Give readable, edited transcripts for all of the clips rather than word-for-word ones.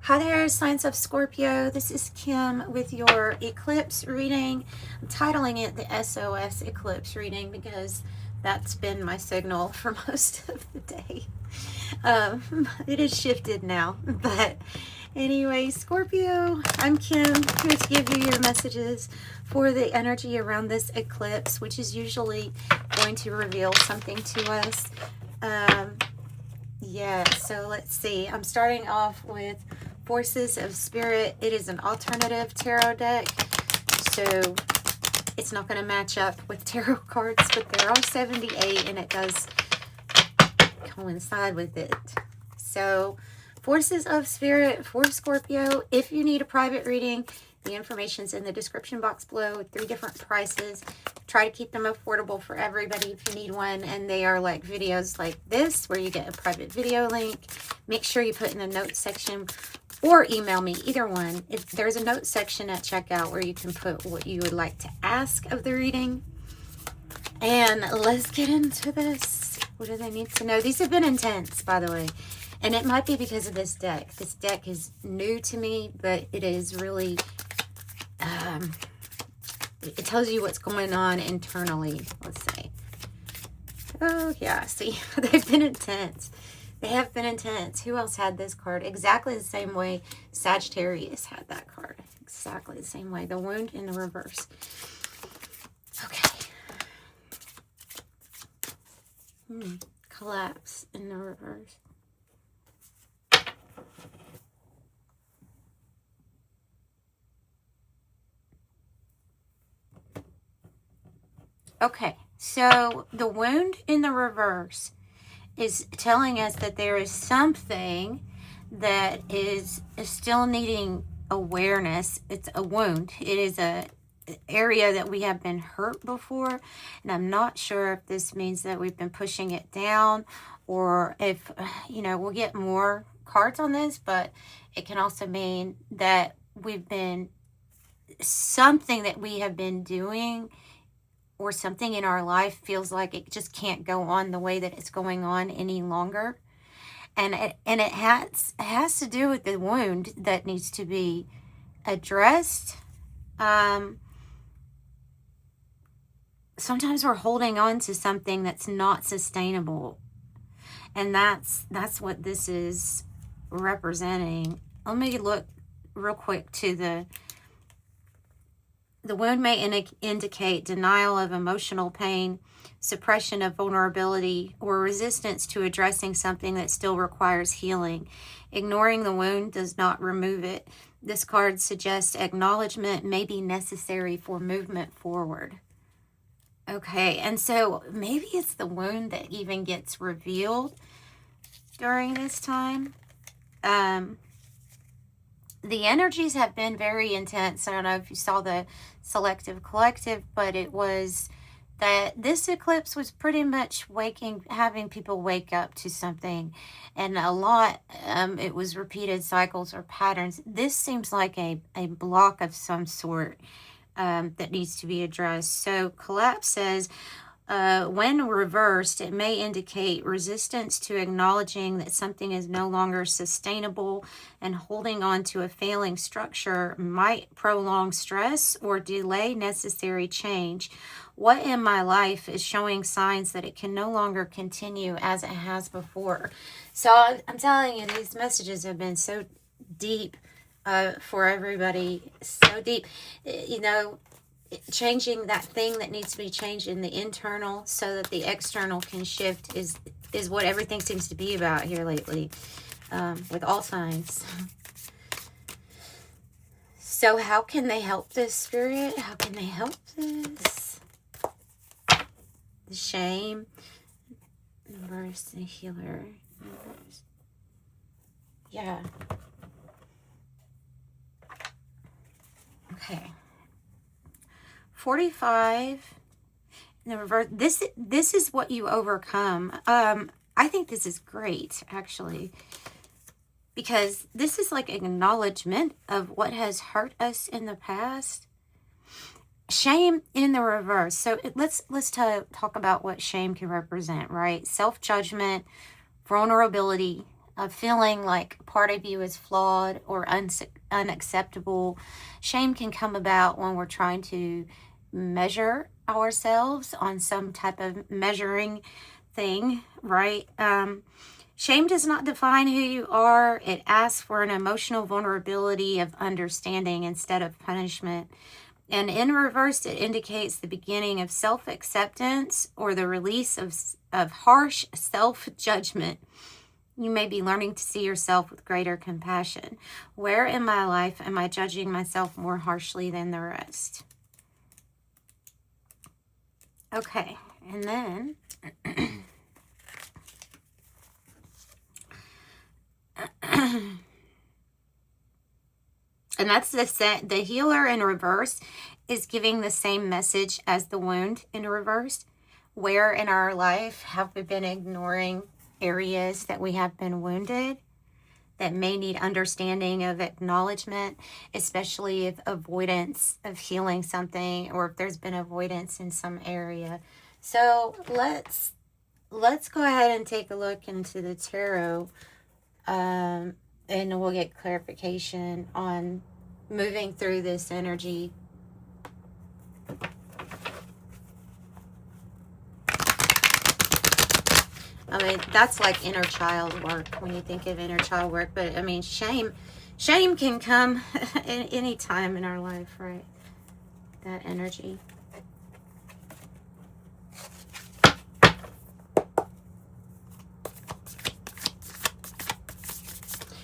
Hi there, signs of Scorpio. This is Kim with your Eclipse reading. I'm titling it the SOS Eclipse reading because that's been my signal for most of the day. It has shifted now, but anyway, Scorpio, I'm Kim, here to give you your messages for the energy around this eclipse, which is usually going to reveal something to us. Yeah, so let's see. I'm starting off with Forces of Spirit. It is an alternative tarot deck, so it's not going to match up with tarot cards, but there are 78 and it does coincide with it. So, Forces of Spirit for Scorpio. If you need a private reading, the information's in the description box below. 3 different prices. Try to keep them affordable for everybody if you need one. And they are like videos like this, where you get a private video link. Make sure you put in the notes section or email me, either one. If there's a note section at checkout where you can put what you would like to ask of the reading. And let's get into this. What do they need to know? These have been intense, by the way. And it might be because of this deck. This deck is new to me, but it is really... it tells you what's going on internally, let's say. Oh, yeah, see, they've been intense. They have been intense. Who else had this card? Exactly the same way Sagittarius had that card. Exactly the same way. The wound in the reverse. Okay. Collapse in the reverse. Okay, so the wound in the reverse is telling us that there is something that is still needing awareness. It's a wound. It is a area that we have been hurt before, and I'm not sure if this means that we've been pushing it down, or if, you know, we'll get more cards on this, but it can also mean that we've been, something that we have been doing or something in our life feels like it just can't go on the way that it's going on any longer. And it has to do with the wound that needs to be addressed. Sometimes we're holding on to something that's not sustainable. And that's what this is representing. Let me look real quick to the wound may indicate denial of emotional pain, suppression of vulnerability, or resistance to addressing something that still requires healing. Ignoring the wound does not remove it. This card suggests acknowledgement may be necessary for movement forward. Okay, and so maybe it's the wound that even gets revealed during this time. The energies have been very intense. I don't know if you saw the selective collective, but it was that this eclipse was pretty much having people wake up to something. And a lot, it was repeated cycles or patterns. This seems like a block of some sort that needs to be addressed. So collapse says, when reversed, it may indicate resistance to acknowledging that something is no longer sustainable, and holding on to a failing structure might prolong stress or delay necessary change. What in my life is showing signs that it can no longer continue as it has before? So I'm telling you, these messages have been so deep for everybody, so deep. You know, changing that thing that needs to be changed in the internal so that the external can shift is what everything seems to be about here lately, with all signs. So how can they help this, Spirit? How can they help this? The shame, reverse the healer, reverse. Yeah. Okay. 45 in the reverse. This is what you overcome. I think this is great, actually, because this is like acknowledgement of what has hurt us in the past. Shame in the reverse. So let's talk about what shame can represent, right? Self-judgment, vulnerability, of feeling like part of you is flawed or unacceptable. Shame can come about when we're trying to measure ourselves on some type of measuring thing, right? Shame does not define who you are. It asks for an emotional vulnerability of understanding instead of punishment. And in reverse, it indicates the beginning of self-acceptance or the release of harsh self-judgment. You may be learning to see yourself with greater compassion. Where in my life am I judging myself more harshly than the rest? Okay, and then and that's the healer in reverse is giving the same message as the wound in reverse. Where in our life have we been ignoring areas that we have been wounded that may need understanding of acknowledgement, especially if avoidance of healing something or if there's been avoidance in some area. So let's go ahead and take a look into the tarot, and we'll get clarification on moving through this energy. I mean, that's like inner child work when you think of inner child work. But I mean, shame can come at any time in our life, right? That energy.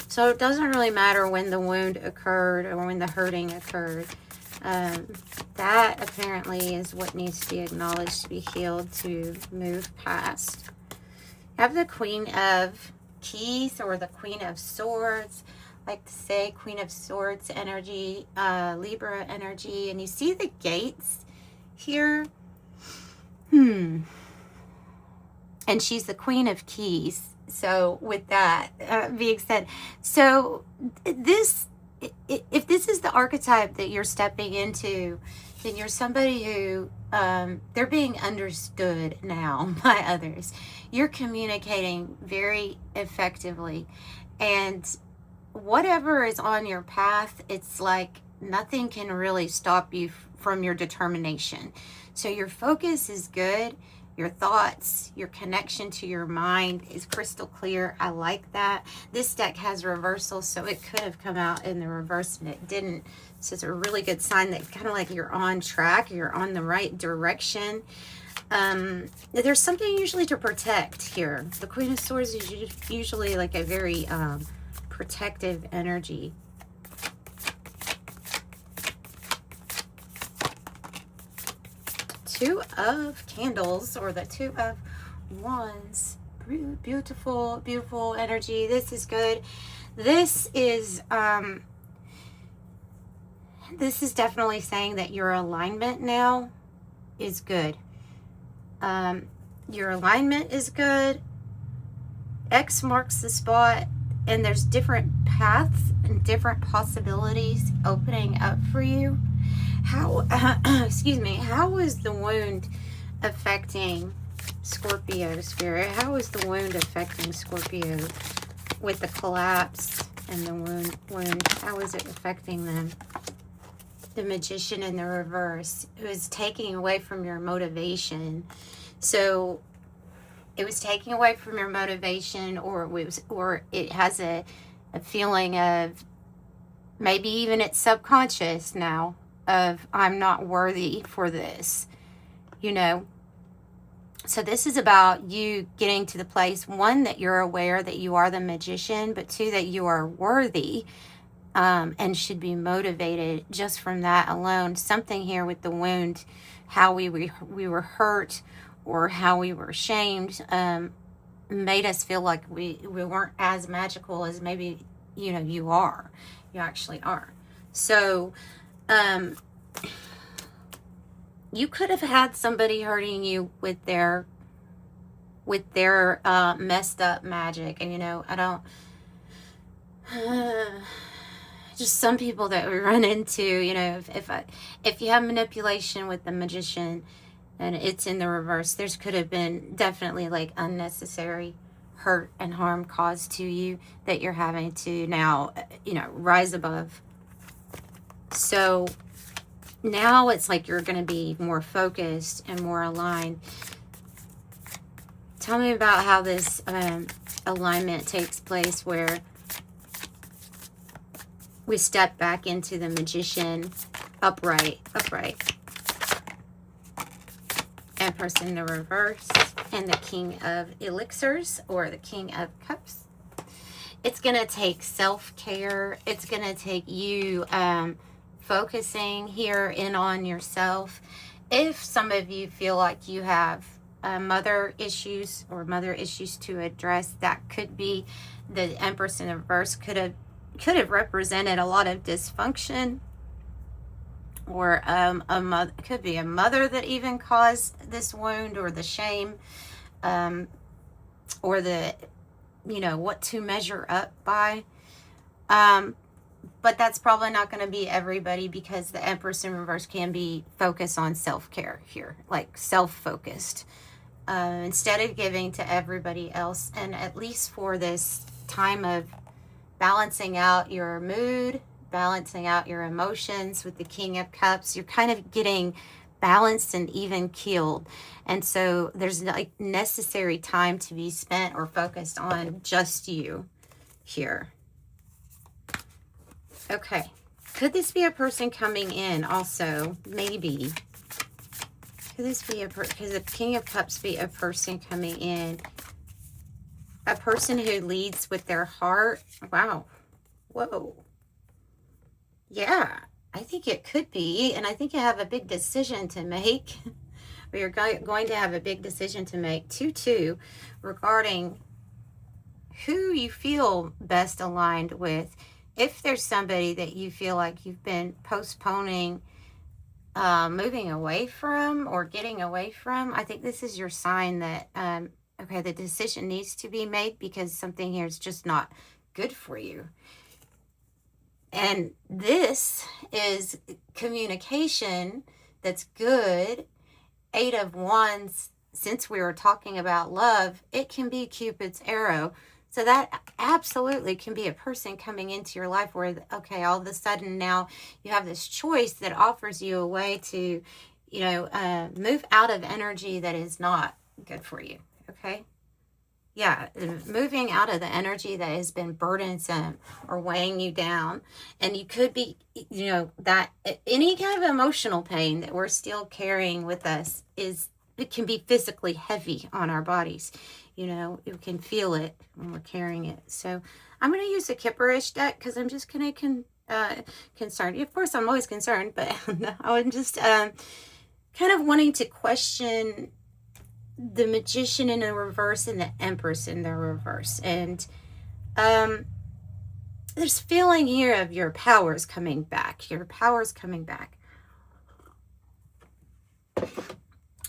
So it doesn't really matter when the wound occurred or when the hurting occurred. That apparently is what needs to be acknowledged, to be healed, to move past. Have the Queen of Keys or the Queen of Swords. I like to say Queen of Swords energy, Libra energy. And you see the gates here? And she's the Queen of Keys. So with that being said, so this, if this is the archetype that you're stepping into, then you're somebody who, they're being understood now by others. You're communicating very effectively. And whatever is on your path, it's like nothing can really stop you from your determination. So your focus is good. Your thoughts, your connection to your mind is crystal clear. I like that. This deck has reversal, so it could have come out in the reverse and it didn't. So it's a really good sign that kind of like you're on track, you're on the right direction. There's something usually to protect here. The Queen of Swords is usually like a very protective energy. Two of Candles or the Two of Wands. Beautiful, beautiful energy. This is good. This is definitely saying that your alignment now is good. Your alignment is good. X marks the spot, and there's different paths and different possibilities opening up for you. How, excuse me, how is the wound affecting Scorpio, Spirit? How is the wound affecting Scorpio with the collapse and the wound? How is it affecting them? The Magician in the reverse. It was taking away from your motivation. So it was taking away from your motivation, or it has a feeling of, maybe even it's subconscious now, of I'm not worthy for this, you know. So this is about you getting to the place, one, that you're aware that you are the Magician, but two, that you are worthy, and should be motivated just from that alone. Something here with the wound, how we were hurt or how we were shamed, made us feel like we weren't as magical as maybe, you know, you actually are. So you could have had somebody hurting you with their messed up magic. And, you know, I don't, just some people that we run into, you know, if you have manipulation with the Magician and it's in the reverse, there's could have been definitely like unnecessary hurt and harm caused to you that you're having to now, you know, rise above. So now it's like you're going to be more focused and more aligned. Tell me about how this alignment takes place, where we step back into the Magician, upright, Empress in the reverse, and the King of Elixirs, or the King of Cups. It's going to take self-care. It's going to take you focusing here in on yourself. If some of you feel like you have mother issues to address, that could be the Empress in the reverse could have represented a lot of dysfunction, or a mother, could be a mother that even caused this wound, or the shame, or the, you know, what to measure up by. But that's probably not going to be everybody, because the Empress in reverse can be focused on self-care here, like self-focused, instead of giving to everybody else. And at least for this time of balancing out your mood, balancing out your emotions with the King of Cups, you're kind of getting balanced and even keeled. And so there's like necessary time to be spent or focused on just you here. Okay. Could this be a person coming in also? Maybe. Could this be could the King of Cups be a person coming in? A person who leads with their heart? Wow. Whoa. Yeah, I think it could be. And I think you have a big decision to make. Or you're going to have a big decision to make, too, regarding who you feel best aligned with. If there's somebody that you feel like you've been postponing moving away from or getting away from, I think this is your sign that, okay, the decision needs to be made, because something here is just not good for you. And this is communication that's good. 8 of Wands, since we were talking about love, it can be Cupid's arrow. So that absolutely can be a person coming into your life where, okay, all of a sudden now you have this choice that offers you a way to, you know, move out of energy that is not good for you, okay? Yeah, moving out of the energy that has been burdensome or weighing you down. And you could be, you know, that any kind of emotional pain that we're still carrying with us it can be physically heavy on our bodies. You know, you can feel it when we're carrying it. So I'm going to use a Kipperish deck, because I'm just kind of concerned. Of course, I'm always concerned, but I'm just kind of wanting to question the Magician in the reverse and the Empress in the reverse. And there's feeling here of your powers coming back. Your powers coming back.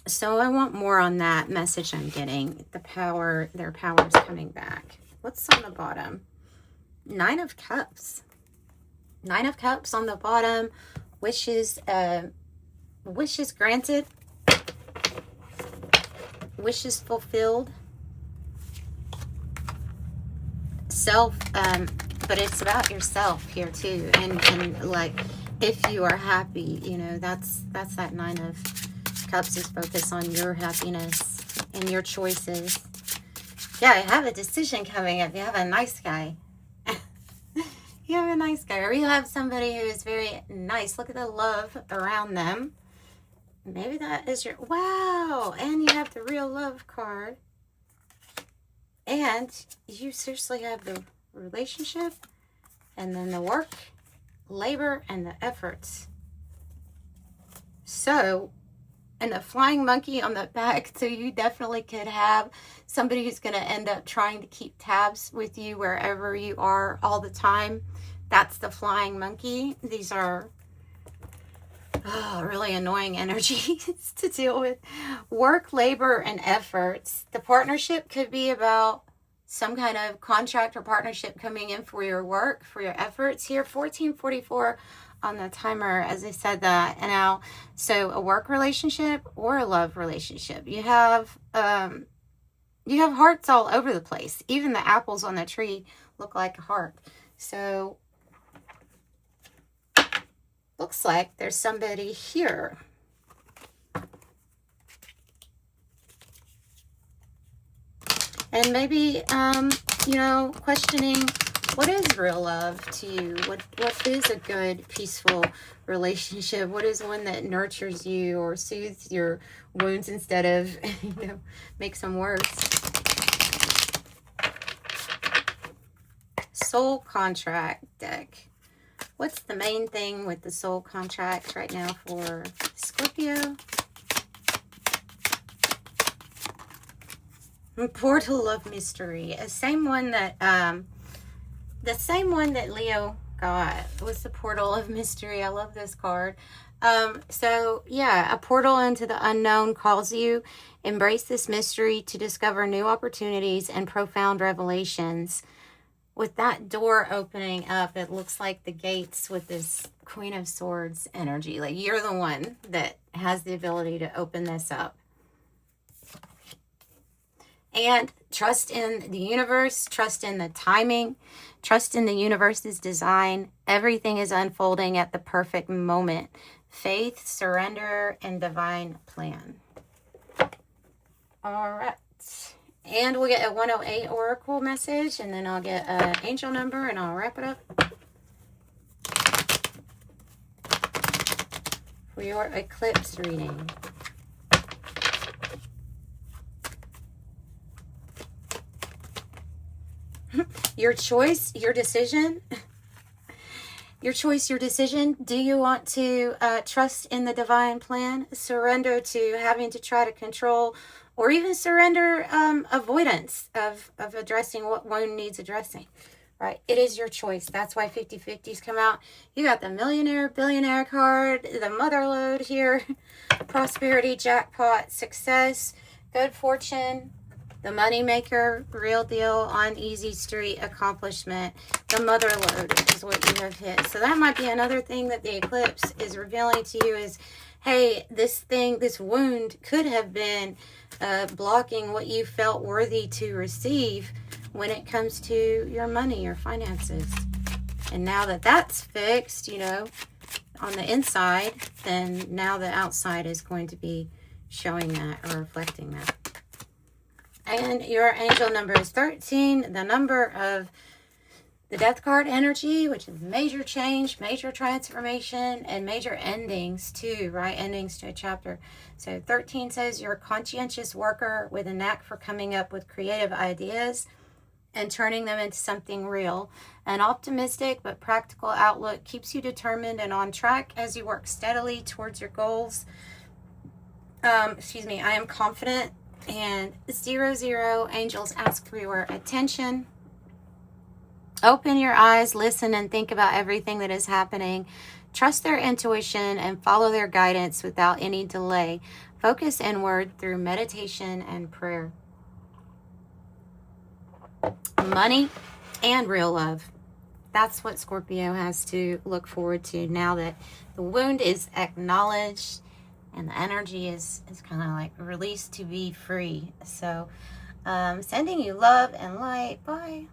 So I want more on that message I'm getting. Their powers coming back. What's on the bottom? 9 of Cups. 9 of Cups on the bottom. Wishes granted. Wishes fulfilled. But it's about yourself here too. And like, if you are happy, you know, that's that 9 of Cups is focused on your happiness and your choices. Yeah, I have a decision coming up. You have a nice guy. You have a nice guy. Or you have somebody who is very nice. Look at the love around them. Maybe that is your... Wow! And you have the real love card. And you seriously have the relationship. And then the work, labor, and the efforts. So... and the flying monkey on the back. So you definitely could have somebody who's going to end up trying to keep tabs with you wherever you are all the time. That's the flying monkey. These are really annoying energies to deal with. Work, labor, and efforts. The partnership could be about some kind of contract or partnership coming in for your work, for your efforts here. 1444 on the timer as I said that. And now, so a work relationship or a love relationship. You have You have hearts all over the place. Even the apples on the tree look like a heart. So, looks like there's somebody here. And maybe, you know, questioning, what is real love to you? What is a good, peaceful relationship? What is one that nurtures you or soothes your wounds instead of, you know, makes them worse? Soul contract deck. What's the main thing with the soul contracts right now for Scorpio? Portal of mystery. The same one that Leo got was the portal of mystery. I love this card. So yeah, a portal into the unknown calls you. Embrace this mystery to discover new opportunities and profound revelations. With that door opening up, it looks like the gates with this Queen of Swords energy. Like you're the one that has the ability to open this up. And trust in the universe, trust in the timing, trust in the universe's design. Everything is unfolding at the perfect moment. Faith, surrender, and divine plan. All right. And we'll get a 108 oracle message, and then I'll get an angel number, and I'll wrap it up. For your eclipse reading. Your choice, your decision. Your choice, your decision. Do you want to trust in the divine plan? Surrender to having to try to control, or even surrender avoidance of addressing what one needs addressing, right? It is your choice. That's why 50-50s come out. You got the millionaire, billionaire card, the mother lode here, prosperity, jackpot, success, good fortune, the money maker, real deal, on easy street, accomplishment. The mother lode is what you have hit. So that might be another thing that the eclipse is revealing to you is, hey, this wound could have been blocking what you felt worthy to receive when it comes to your money, your finances. And now that that's fixed, you know, on the inside, then now the outside is going to be showing that or reflecting that. And your angel number is 13, the number of the death card energy, which is major change, major transformation, and major endings too, right? Endings to a chapter. So 13 says you're a conscientious worker with a knack for coming up with creative ideas and turning them into something real. An optimistic but practical outlook keeps you determined and on track as you work steadily towards your goals. I am confident. And 00, angels ask for your attention. Open your eyes, listen, and think about everything that is happening. Trust their intuition and follow their guidance without any delay. Focus inward through meditation and prayer. Money and real love. That's what Scorpio has to look forward to now that the wound is acknowledged and the energy is kind of like released to be free. So, sending you love and light. Bye.